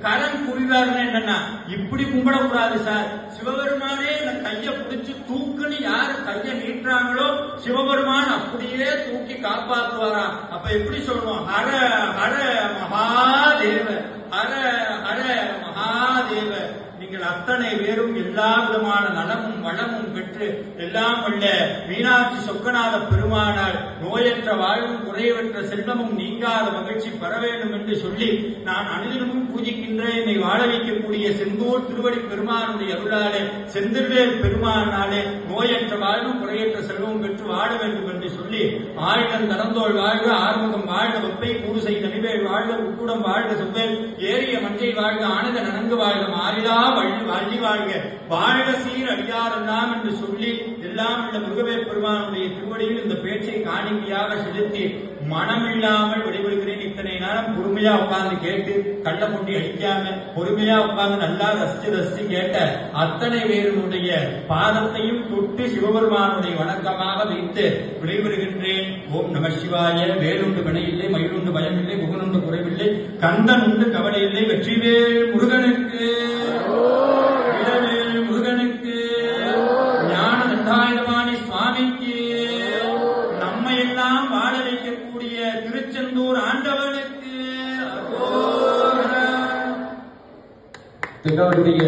கரம் குவிவாருன்னா என்னன்னா இப்படி கும்பிடக்கூடாது சார். சிவபெருமானே இந்த கைய பிடிச்சு தூக்குன்னு யாரு கைய நீட்டுறாங்களோ சிவபெருமான் அப்படியே தூக்கி காப்பாற்றுவாரா. அப்ப எப்படி சொல்லுவோம்? ஹர ஹர மகாதேவ, ஹர ஹர மகாதேவ. நீங்கள் அத்தனை பேரும் எல்லா விதமான நலமும் வளமும் பெற்று எல்லாம் வல்ல மீனாட்சி சொக்கநாத பெருமானால் நோயற்ற வாழ்வும் குறைவற்ற செல்வமும் நீங்காத மகிழ்ச்சி பெற வேண்டும் என்று சொல்லி நான் அனுதினமும் பூஜிக்கின்ற என்னை வாழ வைக்கக்கூடிய செந்தூர் திருவடி பெருமானுடைய அருளாலே செந்தில்வேல் பெருமானாலே நோயற்ற வாழ்வும் குறையற்ற செல்வமும் பெற்று வாழ வேண்டும் என்று சொல்லி ஆயுதம் தடந்தோள் வாழ்க, ஆறுமுகம் வாழ்க, வெப்பை பூசை தனிவேல் வாழ்க, உக்குடம் வாழ்க, செவ்வேல் ஏறிய மஞ்சை வாழ்க, ஆனத நனங்கு வாழ்க, மாறிலா வள்ளி வாழ்க, வாழ்க சீர் அடியாரெல்லாம் என்று சொல்லி எல்லாம் உள்ள முருகவேல் பெருமானுடைய திருவடியில் இந்த பேச்சை காணிக்கையாக செலுத்தி மனமில்லாமல் விடைபெறுகிறேன். இத்தனை நேரம் பொறுமையா உட்கார்ந்து கேட்டு கள்ள முண்டி அடிக்காம பொறுமையா உட்கார்ந்து நல்லா ரசிச்சு கேட்ட அத்தனை பேருடைய பாதத்தையும் தொட்டு சிவபெருமானுடைய வணக்கமாக வைத்து விடைபெறுகின்றேன். ஓம் நம சிவாய. வேலுண்டு வினையில்லை, மயிலுண்டு பயமில்லை, புகனுண்டு குறைவில்லை, கந்தன் உண்டு கவலை இல்லை, வெற்றிவேல் முருகனுக்கு, வீரவேல் முருகனுக்கு, ஞான தண்டாயுதபாணி சுவாமிக்கு, நம்மை எல்லாம் வாழ வைக்கக்கூடிய திருச்செந்தூர் ஆண்டவனுக்கு தென்னாடுடைய